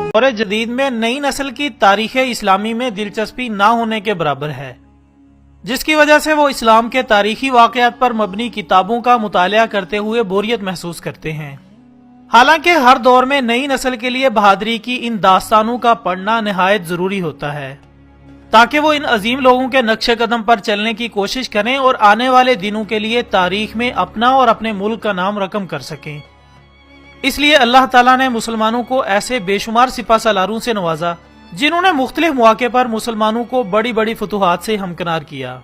دور جدید میں نئی نسل کی تاریخ اسلامی میں دلچسپی نہ ہونے کے برابر ہے، جس کی وجہ سے وہ اسلام کے تاریخی واقعات پر مبنی کتابوں کا مطالعہ کرتے ہوئے بوریت محسوس کرتے ہیں۔ حالانکہ ہر دور میں نئی نسل کے لیے بہادری کی ان داستانوں کا پڑھنا نہایت ضروری ہوتا ہے، تاکہ وہ ان عظیم لوگوں کے نقش قدم پر چلنے کی کوشش کریں اور آنے والے دنوں کے لیے تاریخ میں اپنا اور اپنے ملک کا نام رقم کر سکیں۔ اس لیے اللہ تعالیٰ نے مسلمانوں کو ایسے بے شمار سپہ سالاروں سے نوازا جنہوں نے مختلف مواقع پر مسلمانوں کو بڑی بڑی فتوحات سے ہمکنار کیا،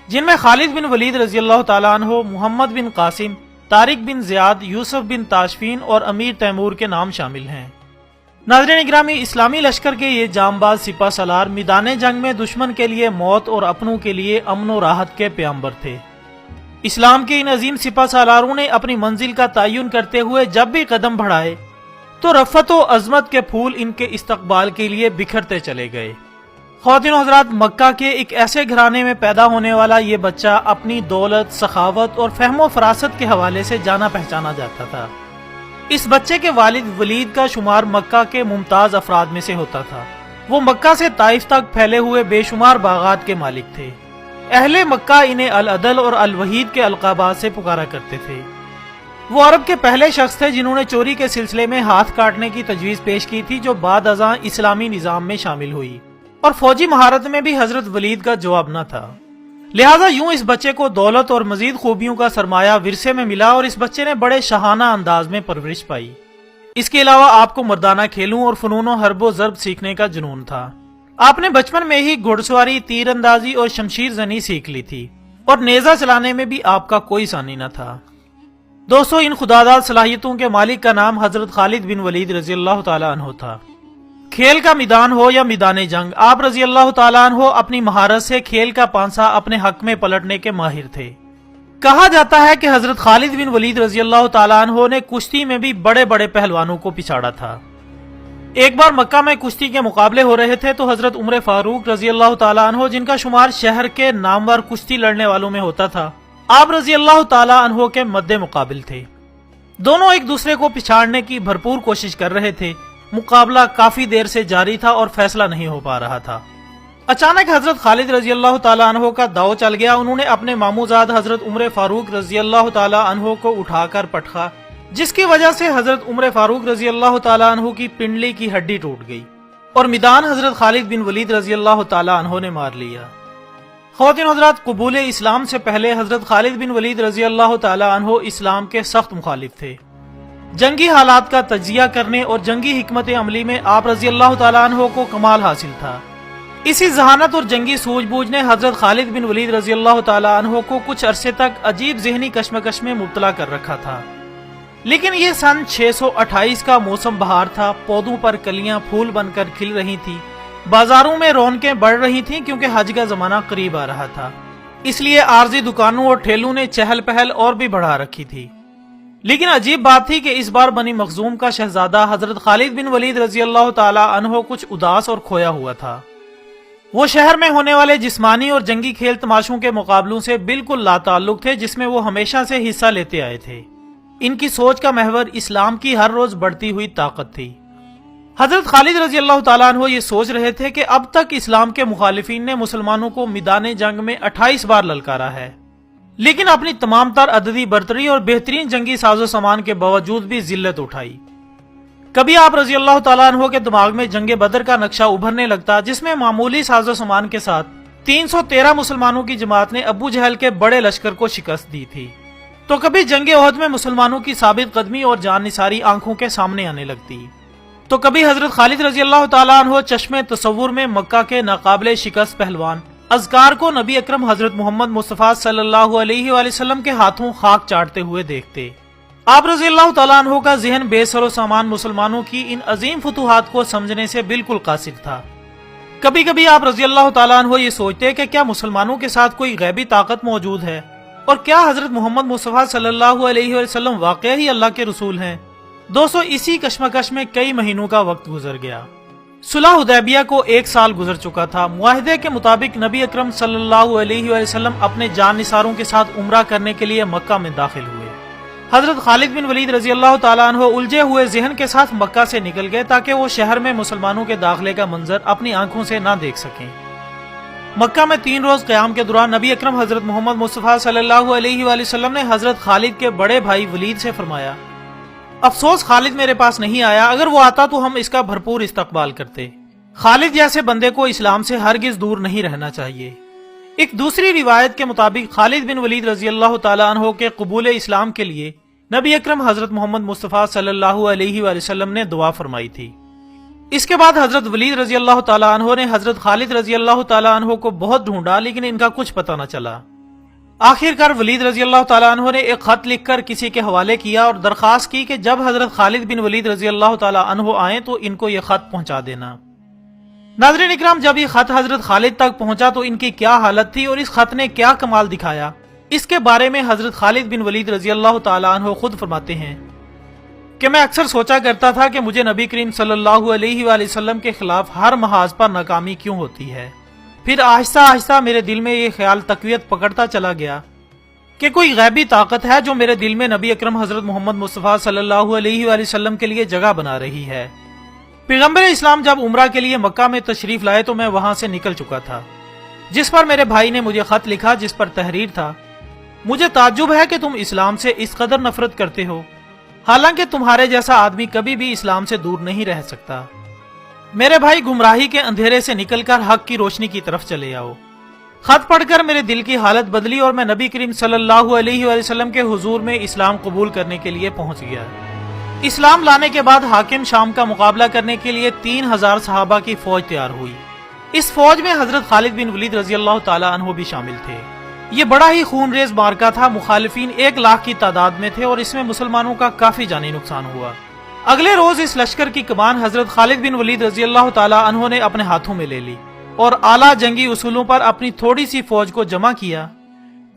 جن میں خالد بن ولید رضی اللہ تعالیٰ عنہ، محمد بن قاسم، طارق بن زیاد، یوسف بن تاشفین اور امیر تیمور کے نام شامل ہیں۔ ناظرین اکرامی، اسلامی لشکر کے یہ جانباز سپہ سالار میدان جنگ میں دشمن کے لیے موت اور اپنوں کے لیے امن و راحت کے پیامبر تھے۔ اسلام کے ان عظیم سپہ سالاروں نے اپنی منزل کا تعین کرتے ہوئے جب بھی قدم بڑھائے تو رفعت و عظمت کے پھول ان کے استقبال کے لیے بکھرتے چلے گئے۔ خواتین و حضرات، مکہ کے ایک ایسے گھرانے میں پیدا ہونے والا یہ بچہ اپنی دولت، سخاوت اور فہم و فراست کے حوالے سے جانا پہچانا جاتا تھا۔ اس بچے کے والد ولید کا شمار مکہ کے ممتاز افراد میں سے ہوتا تھا۔ وہ مکہ سے طائف تک پھیلے ہوئے بے شمار باغات کے مالک تھے۔ اہل مکہ انہیں العدل اور الوحید کے القابات سے پکارا کرتے تھے۔ وہ عرب کے پہلے شخص تھے جنہوں نے چوری کے سلسلے میں ہاتھ کاٹنے کی تجویز پیش کی تھی، جو بعد ازاں اسلامی نظام میں شامل ہوئی، اور فوجی مہارت میں بھی حضرت ولید کا جواب نہ تھا۔ لہٰذا یوں اس بچے کو دولت اور مزید خوبیوں کا سرمایہ ورثے میں ملا، اور اس بچے نے بڑے شاہانہ انداز میں پرورش پائی۔ اس کے علاوہ آپ کو مردانہ کھیلوں اور فنون و حرب و ضرب سیکھنے کا جنون تھا۔ آپ نے بچپن میں ہی گھڑ سواری، تیر اندازی اور شمشیر زنی سیکھ لی تھی، اور نیزہ چلانے میں بھی آپ کا کوئی ثانی نہ تھا۔ دوستو، ان خداداد صلاحیتوں کے مالک کا نام حضرت خالد بن ولید رضی اللہ تعالیٰ عنہ تھا۔ کھیل کا میدان ہو یا میدان جنگ، آپ رضی اللہ تعالیٰ عنہ اپنی مہارت سے کھیل کا پانسا اپنے حق میں پلٹنے کے ماہر تھے۔ کہا جاتا ہے کہ حضرت خالد بن ولید رضی اللہ تعالیٰ عنہ نے کشتی میں بھی بڑے بڑے پہلوانوں کو پچھاڑا تھا۔ ایک بار مکہ میں کشتی کے مقابلے ہو رہے تھے تو حضرت عمر فاروق رضی اللہ تعالیٰ عنہ، جن کا شمار شہر کے نامور کشتی لڑنے والوں میں ہوتا تھا، آپ رضی اللہ تعالیٰ عنہ کے مد مقابل تھے۔ دونوں ایک دوسرے کو پچھاڑنے کی بھرپور کوشش کر رہے تھے۔ مقابلہ کافی دیر سے جاری تھا اور فیصلہ نہیں ہو پا رہا تھا۔ اچانک حضرت خالد رضی اللہ تعالیٰ عنہ کا داؤ چل گیا۔ انہوں نے اپنے ماموزاد حضرت عمر فاروق رضی اللہ تعالیٰ عنہ کو اٹھا کر پٹخا، جس کی وجہ سے حضرت عمر فاروق رضی اللہ تعالیٰ عنہ کی پنڈلی کی ہڈی ٹوٹ گئی، اور میدان حضرت خالد بن ولید رضی اللہ تعالیٰ عنہ نے مار لیا۔ خواتین حضرات، قبول اسلام سے پہلے حضرت خالد بن ولید رضی اللہ تعالیٰ عنہ اسلام کے سخت مخالف تھے۔ جنگی حالات کا تجزیہ کرنے اور جنگی حکمت عملی میں آپ رضی اللہ تعالیٰ عنہ کو کمال حاصل تھا۔ اسی ذہانت اور جنگی سوجھ بوجھ نے حضرت خالد بن ولید رضی اللہ تعالیٰ عنہ کو کچھ عرصے تک عجیب ذہنی کشمکش میں مبتلا کر رکھا تھا۔ لیکن یہ سن 628 کا موسم بہار تھا، پودوں پر کلیاں پھول بن کر کھل رہی تھیں، بازاروں میں رونقیں بڑھ رہی تھیں کیونکہ حج کا زمانہ قریب آ رہا تھا، اس لیے عارضی دکانوں اور ٹھیلوں نے چہل پہل اور بھی بڑھا رکھی تھی۔ لیکن عجیب بات تھی کہ اس بار بنی مخزوم کا شہزادہ حضرت خالد بن ولید رضی اللہ تعالیٰ عنہ کچھ اداس اور کھویا ہوا تھا۔ وہ شہر میں ہونے والے جسمانی اور جنگی کھیل تماشوں کے مقابلوں سے بالکل لا تعلق تھے، جس میں وہ ہمیشہ سے حصہ لیتے آئے تھے۔ ان کی سوچ کا محور اسلام کی ہر روز بڑھتی ہوئی طاقت تھی۔ حضرت خالد رضی اللہ تعالیٰ عنہ یہ سوچ رہے تھے کہ اب تک اسلام کے مخالفین نے مسلمانوں کو میدان جنگ میں 28 بار للکارا ہے، لیکن اپنی تمام تر عددی برتری اور بہترین جنگی ساز و سامان کے باوجود بھی ذلت اٹھائی۔ کبھی آپ رضی اللہ تعالیٰ عنہ کے دماغ میں جنگ بدر کا نقشہ ابھرنے لگتا، جس میں معمولی ساز و سامان کے ساتھ 313 مسلمانوں کی جماعت نے ابو جہل کے بڑے لشکر کو شکست دی تھی، تو کبھی جنگ احد میں مسلمانوں کی ثابت قدمی اور جان نثاری آنکھوں کے سامنے آنے لگتی، تو کبھی حضرت خالد رضی اللہ تعالیٰ عنہ چشم تصور میں مکہ کے ناقابل شکست پہلوان اذکار کو نبی اکرم حضرت محمد مصطفیٰ صلی اللہ علیہ وآلہ وسلم کے ہاتھوں خاک چاٹتے ہوئے دیکھتے۔ آپ رضی اللہ تعالیٰ عنہ کا ذہن بے سر و سامان مسلمانوں کی ان عظیم فتوحات کو سمجھنے سے بالکل قاصر تھا۔ کبھی کبھی آپ رضی اللہ تعالیٰ عنہ یہ سوچتے کہ کیا مسلمانوں کے ساتھ کوئی غیبی طاقت موجود ہے، اور کیا حضرت محمد مصطفیٰ صلی اللہ علیہ وسلم واقعی ہی اللہ کے رسول ہیں۔ دوستو، اسی کشمکش میں کئی مہینوں کا وقت گزر گیا۔ صلح حدیبیہ کو 1 سال گزر چکا تھا۔ معاہدے کے مطابق نبی اکرم صلی اللہ علیہ وسلم اپنے جان نثاروں کے ساتھ عمرہ کرنے کے لیے مکہ میں داخل ہوئے۔ حضرت خالد بن ولید رضی اللہ تعالیٰ عنہ الجھے ہوئے ذہن کے ساتھ مکہ سے نکل گئے تاکہ وہ شہر میں مسلمانوں کے داخلے کا منظر اپنی آنکھوں سے نہ دیکھ سکیں۔ مکہ میں 3 روز قیام کے دوران نبی اکرم حضرت محمد مصطفیٰ صلی اللہ علیہ وآلہ وسلم نے حضرت خالد کے بڑے بھائی ولید سے فرمایا، افسوس خالد میرے پاس نہیں آیا، اگر وہ آتا تو ہم اس کا بھرپور استقبال کرتے۔ خالد جیسے بندے کو اسلام سے ہرگز دور نہیں رہنا چاہیے۔ ایک دوسری روایت کے مطابق خالد بن ولید رضی اللہ تعالیٰ عنہ کے قبول اسلام کے لیے نبی اکرم حضرت محمد مصطفیٰ صلی اللہ علیہ وآلہ وسلم نے دعا فرمائی تھی۔ اس کے بعد حضرت ولید رضی اللہ تعالیٰ عنہ نے حضرت خالد رضی اللہ تعالیٰ عنہ کو بہت ڈھونڈا لیکن ان کا کچھ پتہ نہ چلا۔ آخر کار ولید رضی اللہ تعالیٰ عنہ نے ایک خط لکھ کر کسی کے حوالے کیا اور درخواست کی کہ جب حضرت خالد بن ولید رضی اللہ تعالیٰ عنہ آئیں تو ان کو یہ خط پہنچا دینا۔ ناظرین اکرام، جب یہ خط حضرت خالد تک پہنچا تو ان کی کیا حالت تھی اور اس خط نے کیا کمال دکھایا، اس کے بارے میں حضرت خالد بن ولید رضی اللہ تعالیٰ عنہ خود فرماتے ہیں کہ میں اکثر سوچا کرتا تھا کہ مجھے نبی کریم صلی اللہ علیہ وآلہ وسلم کے خلاف ہر محاذ پر ناکامی کیوں ہوتی ہے۔ پھر آہستہ آہستہ میرے دل میں یہ خیال تقویت پکڑتا چلا گیا کہ کوئی غیبی طاقت ہے جو میرے دل میں نبی اکرم حضرت محمد مصطفیٰ صلی اللہ علیہ وآلہ وسلم کے لیے جگہ بنا رہی ہے۔ پیغمبر اسلام جب عمرہ کے لیے مکہ میں تشریف لائے تو میں وہاں سے نکل چکا تھا، جس پر میرے بھائی نے مجھے خط لکھا جس پر تحریر تھا، مجھے تعجب ہے کہ تم اسلام سے اس قدر نفرت کرتے ہو، حالانکہ تمہارے جیسا آدمی کبھی بھی اسلام سے دور نہیں رہ سکتا۔ میرے بھائی، گمراہی کے اندھیرے سے نکل کر حق کی روشنی کی طرف چلے آؤ۔ خط پڑھ کر میرے دل کی حالت بدلی اور میں نبی کریم صلی اللہ علیہ وآلہ وسلم کے حضور میں اسلام قبول کرنے کے لیے پہنچ گیا۔ اسلام لانے کے بعد حاکم شام کا مقابلہ کرنے کے لیے 3000 صحابہ کی فوج تیار ہوئی۔ اس فوج میں حضرت خالد بن ولید رضی اللہ تعالیٰ عنہ بھی شامل تھے۔ یہ بڑا ہی خون ریز معرکہ تھا، مخالفین 1 لاکھ کی تعداد میں تھے اور اس میں مسلمانوں کا کافی جانی نقصان ہوا۔ اگلے روز اس لشکر کی کمان حضرت خالد بن ولید رضی اللہ تعالیٰ عنہ نے اپنے ہاتھوں میں لے لی اور اعلیٰ جنگی اصولوں پر اپنی تھوڑی سی فوج کو جمع کیا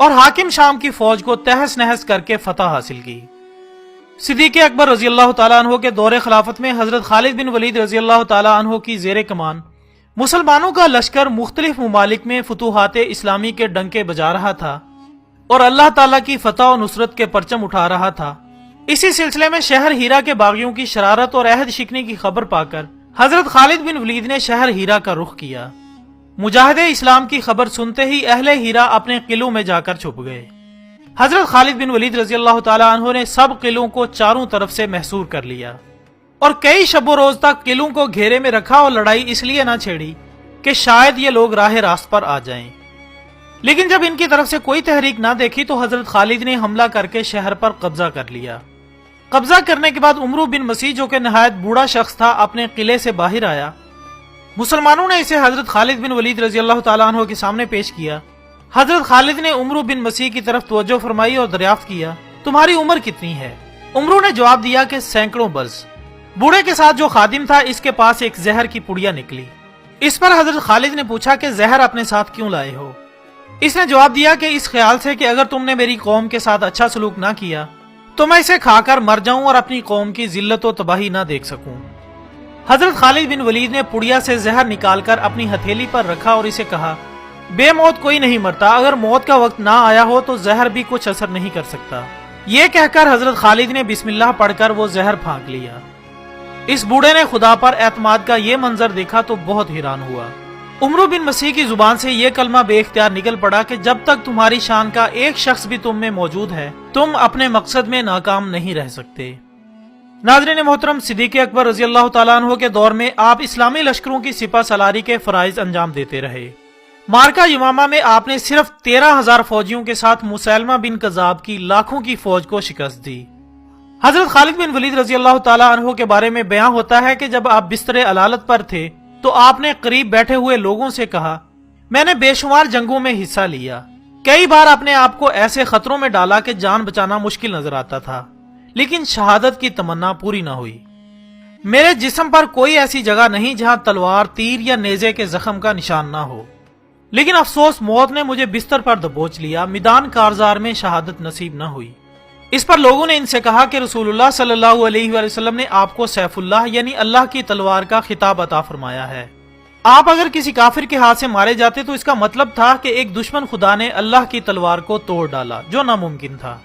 اور حاکم شام کی فوج کو تہس نہس کر کے فتح حاصل کی۔ صدیق اکبر رضی اللہ تعالیٰ عنہ کے دور خلافت میں حضرت خالد بن ولید رضی اللہ تعالیٰ عنہ کی زیر کمان مسلمانوں کا لشکر مختلف ممالک میں فتوحات اسلامی کے ڈنکے بجا رہا تھا اور اللہ تعالیٰ کی فتح و نصرت کے پرچم اٹھا رہا تھا۔ اسی سلسلے میں شہر ہیرا کے باغیوں کی شرارت اور عہد شکنی کی خبر پا کر حضرت خالد بن ولید نے شہر ہیرا کا رخ کیا۔ مجاہد اسلام کی خبر سنتے ہی اہل ہیرا اپنے قلعوں میں جا کر چھپ گئے۔ حضرت خالد بن ولید رضی اللہ تعالیٰ عنہ نے سب قلعوں کو چاروں طرف سے محصور کر لیا اور کئی شب و روز تک قلعوں کو گھیرے میں رکھا اور لڑائی اس لیے نہ چھیڑی کہ شاید یہ لوگ راہ راست پر آ جائیں۔ لیکن جب ان کی طرف سے کوئی تحریک نہ دیکھی تو حضرت خالد نے حملہ کر کے شہر پر قبضہ کر لیا۔ قبضہ کرنے کے بعد عمرو بن مسیح جو کہ نہایت بوڑھا شخص تھا اپنے قلعے سے باہر آیا۔ مسلمانوں نے اسے حضرت خالد بن ولید رضی اللہ تعالیٰ عنہ کے سامنے پیش کیا۔ حضرت خالد نے عمرو بن مسیح کی طرف توجہ فرمائی اور دریافت کیا، تمہاری عمر کتنی ہے؟ عمرو نے جواب دیا کہ 100 برس۔ بوڑھے کے ساتھ جو خادم تھا اس کے پاس ایک زہر کی پڑیا نکلی۔ اس پر حضرت خالد نے پوچھا کہ زہر اپنے ساتھ کیوں لائے ہو؟ اس نے جواب دیا کہ اس خیال سے کہ اگر تم نے میری قوم کے ساتھ اچھا سلوک نہ کیا تو میں اسے کھا کر مر جاؤں اور اپنی قوم کی ذلت و تباہی نہ دیکھ سکوں۔ حضرت خالد بن ولید نے پڑیا سے زہر نکال کر اپنی ہتھیلی پر رکھا اور اسے کہا، بے موت کوئی نہیں مرتا، اگر موت کا وقت نہ آیا ہو تو زہر بھی کچھ اثر نہیں کر سکتا۔ یہ کہہ کر حضرت خالد نے بسم اللہ پڑھ کر وہ زہر پھانک لیا۔ اس بوڑھے نے خدا پر اعتماد کا یہ منظر دیکھا تو بہت حیران ہوا۔ عمرو بن مسیح کی زبان سے یہ کلمہ بے اختیار نکل پڑا کہ جب تک تمہاری شان کا ایک شخص بھی تم میں موجود ہے تم اپنے مقصد میں ناکام نہیں رہ سکتے۔ ناظرین محترم، صدیق اکبر رضی اللہ تعالیٰ عنہ کے دور میں آپ اسلامی لشکروں کی سپہ سالاری کے فرائض انجام دیتے رہے۔ مارکہ یمامہ میں آپ نے صرف 13,000 فوجیوں کے ساتھ مسیلمہ بن کذاب کی لاکھوں کی فوج کو شکست دی۔ حضرت خالد بن ولید رضی اللہ تعالیٰ عنہ کے بارے میں بیان ہوتا ہے کہ جب آپ بستر علالت پر تھے تو آپ نے قریب بیٹھے ہوئے لوگوں سے کہا، میں نے بے شمار جنگوں میں حصہ لیا، کئی بار اپنے آپ کو ایسے خطروں میں ڈالا کہ جان بچانا مشکل نظر آتا تھا، لیکن شہادت کی تمنا پوری نہ ہوئی۔ میرے جسم پر کوئی ایسی جگہ نہیں جہاں تلوار، تیر یا نیزے کے زخم کا نشان نہ ہو، لیکن افسوس موت نے مجھے بستر پر دبوچ لیا، میدان کارزار میں شہادت نصیب نہ ہوئی۔ اس پر لوگوں نے ان سے کہا کہ رسول اللہ صلی اللہ علیہ وآلہ وسلم نے آپ کو سیف اللہ یعنی اللہ کی تلوار کا خطاب عطا فرمایا ہے۔ آپ اگر کسی کافر کے ہاتھ سے مارے جاتے تو اس کا مطلب تھا کہ ایک دشمن خدا نے اللہ کی تلوار کو توڑ ڈالا، جو ناممکن تھا۔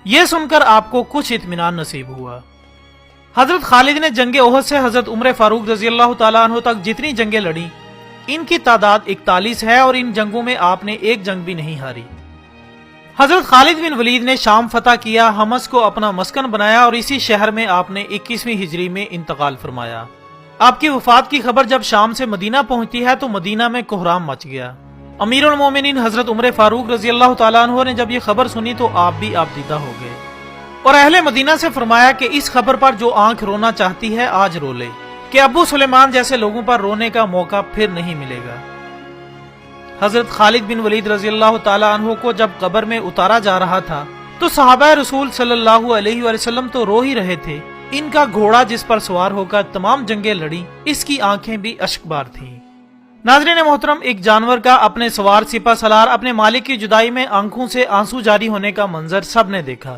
یہ سن کر آپ کو کچھ اطمینان نصیب ہوا۔ حضرت خالد نے جنگ احد سے حضرت عمر فاروق رضی اللہ تعالیٰ عنہ تک جتنی جنگیں لڑیں ان کی تعداد 41 ہے، اور ان جنگوں میں آپ نے ایک جنگ بھی نہیں ہاری۔ حضرت خالد بن ولید نے شام فتح کیا، حمص کو اپنا مسکن بنایا، اور اسی شہر میں آپ نے 21ویں ہجری میں انتقال فرمایا۔ آپ کی وفات کی خبر جب شام سے مدینہ پہنچتی ہے تو مدینہ میں کوہرام مچ گیا۔ امیر المومنین حضرت عمر فاروق رضی اللہ تعالیٰ عنہ نے جب یہ خبر سنی تو آپ بھی آبدیدہ ہو گئے، اور اہل مدینہ سے فرمایا کہ اس خبر پر جو آنکھ رونا چاہتی ہے آج رو لے، کہ ابو سلیمان جیسے لوگوں پر رونے کا موقع پھر نہیں ملے گا۔ حضرت خالد بن ولید رضی اللہ تعالیٰ عنہ کو جب قبر میں اتارا جا رہا تھا تو صحابہ رسول صلی اللہ علیہ وآلہ وسلم تو رو ہی رہے تھے، ان کا گھوڑا جس پر سوار ہو کر تمام جنگیں لڑی اس کی آنکھیں بھی اشکبار تھیں۔ ناظرین محترم، ایک جانور کا اپنے سوار سپہ سالار اپنے مالک کی جدائی میں آنکھوں سے آنسو جاری ہونے کا منظر سب نے دیکھا۔